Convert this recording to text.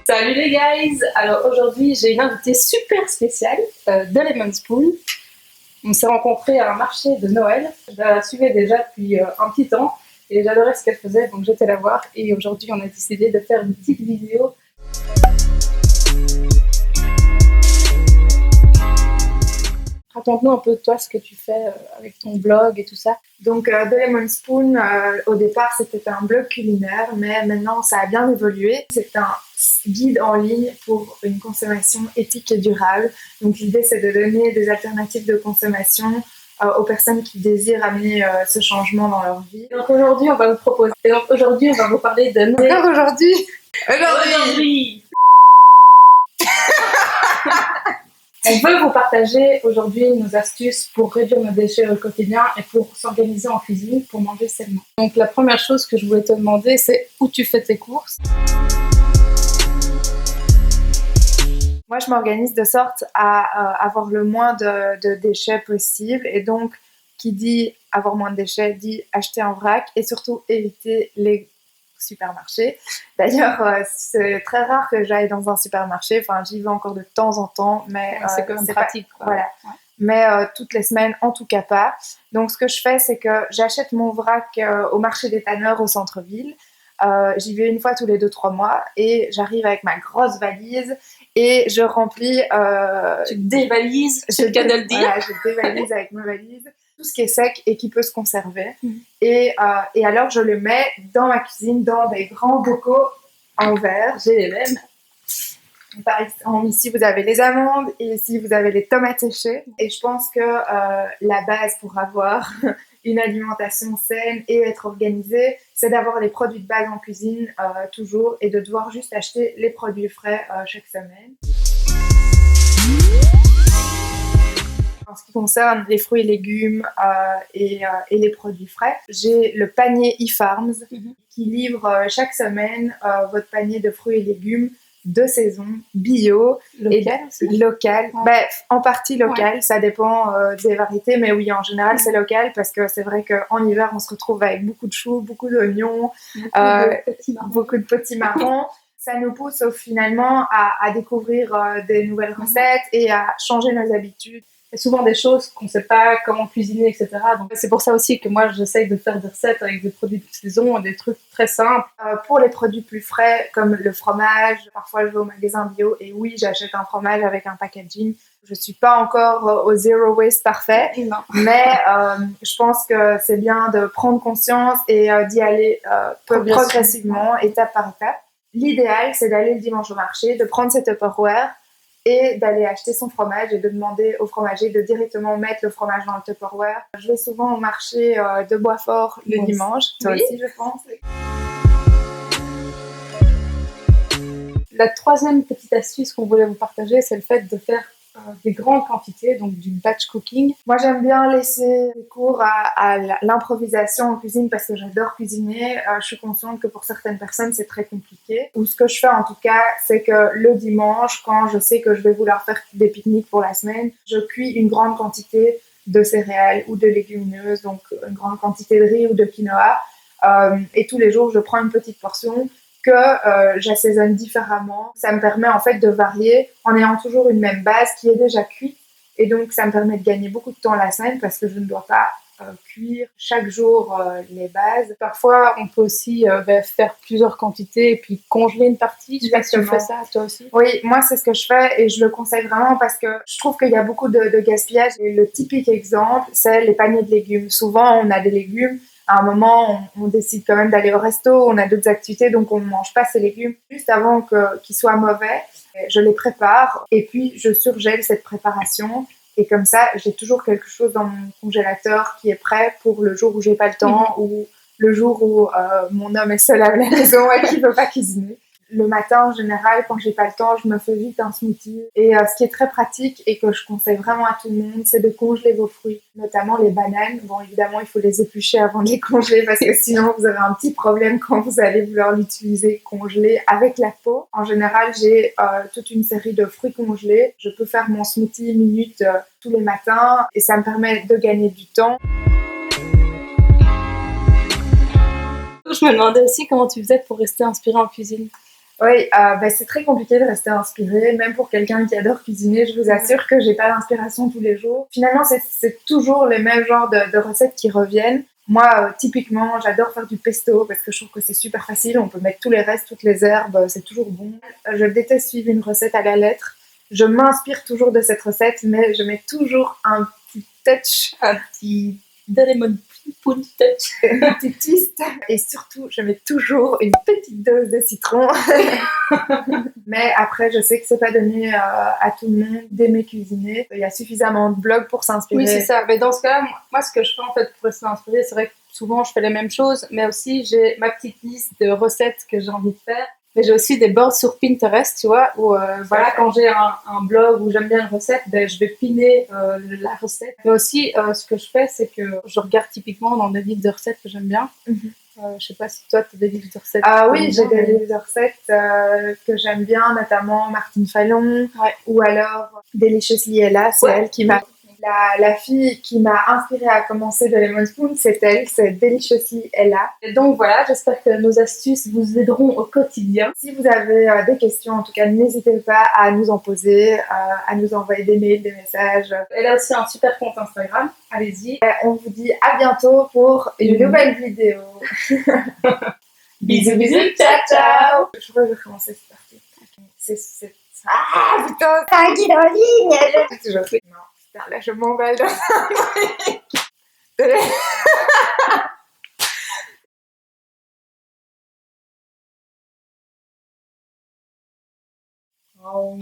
Salut les guys! Alors aujourd'hui j'ai une invitée super spéciale de Lemon Spoon. On s'est rencontrés à un marché de Noël. Je la suivais déjà depuis un petit temps et j'adorais ce qu'elle faisait, donc j'étais la voir et aujourd'hui on a décidé de faire une petite vidéo. Raconte-nous un peu toi ce que tu fais avec ton blog et tout ça. Donc The Lemon Spoon, au départ c'était un blog culinaire, mais maintenant ça a bien évolué. C'est un guide en ligne pour une consommation éthique et durable. Donc l'idée c'est de donner des alternatives de consommation aux personnes qui désirent amener ce changement dans leur vie. Donc aujourd'hui on va vous proposer, et donc aujourd'hui on va vous parler de... Encore aujourd'hui On veut vous partager aujourd'hui nos astuces pour réduire nos déchets au quotidien et pour s'organiser en cuisine pour manger sainement. Donc la première chose que je voulais te demander, c'est où tu fais tes courses. Moi, je m'organise de sorte à avoir le moins de déchets possible. Et donc, qui dit avoir moins de déchets, dit acheter en vrac et surtout éviter les supermarchés. D'ailleurs, c'est très rare que j'aille dans un supermarché. Enfin, j'y vais encore de temps en temps, mais c'est quand même pratique. Voilà. Ouais. Mais toutes les semaines, en tout cas pas. Donc, ce que je fais, c'est que j'achète mon vrac au marché des tanneurs au centre-ville. J'y vais une fois tous les 2-3 mois et j'arrive avec ma grosse valise et je remplis... Tu dévalises, c'est le cas de le dire. Voilà, je dévalise avec ma valise tout ce qui est sec et qui peut se conserver. Et alors, je le mets dans ma cuisine, dans des grands bocaux en verre. J'ai les mêmes. Par exemple, ici, vous avez les amandes et ici, vous avez les tomates séchées. Et je pense que la base pour avoir une alimentation saine et être organisée, c'est d'avoir les produits de base en cuisine toujours et de devoir juste acheter les produits frais chaque semaine. En ce qui concerne les fruits et légumes et les produits frais, j'ai le panier eFarms qui livre chaque semaine votre panier de fruits et légumes de saison, bio, local. Ouais. Ben, en partie local, ça dépend des variétés, mais oui, en général, c'est local parce que c'est vrai qu'en hiver, on se retrouve avec beaucoup de choux, beaucoup d'oignons, beaucoup de petits marrons. Ça nous pousse finalement à découvrir des nouvelles recettes et à changer nos habitudes. Il y a souvent des choses qu'on ne sait pas comment cuisiner, etc. Donc c'est pour ça aussi que moi j'essaye de faire des recettes avec des produits de saison, des trucs très simples. Pour les produits plus frais, comme le fromage, parfois je vais au magasin bio et oui, j'achète un fromage avec un packaging. Je ne suis pas encore au zero waste parfait, mais je pense que c'est bien de prendre conscience et d'y aller progressivement, étape par étape. L'idéal, c'est d'aller le dimanche au marché, de prendre ses Tupperware et d'aller acheter son fromage et de demander au fromager de directement mettre le fromage dans le Tupperware. Je vais souvent au marché de Boisfort le dimanche, toi aussi je pense. La troisième petite astuce qu'on voulait vous partager, c'est le fait de faire des grandes quantités, donc du batch cooking. Moi j'aime bien laisser des cours à l'improvisation en cuisine parce que j'adore cuisiner. Je suis consciente que pour certaines personnes c'est très compliqué. Ou ce que je fais en tout cas, c'est que le dimanche, quand je sais que je vais vouloir faire des pique-niques pour la semaine, je cuis une grande quantité de céréales ou de légumineuses, donc une grande quantité de riz ou de quinoa. Et tous les jours je prends une petite portion que j'assaisonne différemment. Ça me permet en fait de varier en ayant toujours une même base qui est déjà cuite et donc ça me permet de gagner beaucoup de temps la semaine parce que je ne dois pas cuire chaque jour les bases. Parfois on peut aussi faire plusieurs quantités et puis congeler une partie. Je sais pas si tu fais ça toi aussi. Oui, moi c'est ce que je fais et je le conseille vraiment parce que je trouve qu'il y a beaucoup de gaspillage et le typique exemple c'est les paniers de légumes. Souvent on a des légumes, à un moment, on décide quand même d'aller au resto, on a d'autres activités, donc on ne mange pas ces légumes juste avant qu'ils soient mauvais. Je les prépare et puis je surgèle cette préparation. Et comme ça, j'ai toujours quelque chose dans mon congélateur qui est prêt pour le jour où j'ai pas le temps ou le jour où mon homme est seul à la maison et qu'il ne peut pas cuisiner. Le matin, en général, quand j'ai pas le temps, je me fais vite un smoothie. Et ce qui est très pratique et que je conseille vraiment à tout le monde, c'est de congeler vos fruits, notamment les bananes. Bon, évidemment, il faut les éplucher avant de les congeler parce que sinon, vous avez un petit problème quand vous allez vouloir l'utiliser congelé avec la peau. En général, j'ai toute une série de fruits congelés. Je peux faire mon smoothie minute tous les matins et ça me permet de gagner du temps. Je me demandais aussi comment tu faisais pour rester inspirée en cuisine. Oui, c'est très compliqué de rester inspiré, même pour quelqu'un qui adore cuisiner. Je vous assure que j'ai pas l'inspiration tous les jours. Finalement, c'est toujours les mêmes genres de recettes qui reviennent. Moi, typiquement, j'adore faire du pesto parce que je trouve que c'est super facile. On peut mettre tous les restes, toutes les herbes, c'est toujours bon. Je déteste suivre une recette à la lettre. Je m'inspire toujours de cette recette, mais je mets toujours un petit touch, un petit de lemon spoon touch, un petit twist. Et surtout, je mets toujours une petite dose de citron. Mais après, je sais que c'est pas donné à tout le monde d'aimer cuisiner. Il y a suffisamment de blogs pour s'inspirer. Oui, c'est ça. Mais dans ce cas-là, moi, ce que je fais en fait pour rester inspirée, c'est vrai que souvent je fais les mêmes choses, mais aussi j'ai ma petite liste de recettes que j'ai envie de faire. Mais j'ai aussi des boards sur Pinterest, tu vois, où voilà, quand j'ai un blog où j'aime bien une recette, ben, je vais piner la recette. Mais aussi, ce que je fais, c'est que je regarde typiquement dans des livres de recettes que j'aime bien. Je sais pas si toi, tu as des livres de recettes. Ah oui, j'ai des livres de recettes que j'aime bien, notamment Martine Fallon, ou alors Deliciously Ella, c'est elle qui m'a... La fille qui m'a inspirée à commencer de Lemon Spoon, c'est elle, c'est Deliciously Ella. Et donc voilà, j'espère que nos astuces vous aideront au quotidien. Si vous avez des questions, en tout cas, n'hésitez pas à nous en poser, à nous envoyer des mails, des messages. Elle a aussi un super compte Instagram, allez-y. Et on vous dit à bientôt pour une nouvelle vidéo. Bisous, bisous, ciao, ciao. Je crois que je vais recommencer, c'est parti. Ah putain, c'est un guide en ligne. J'ai toujours fait. Non, putain, là je m'emballe dans un truc. Oh.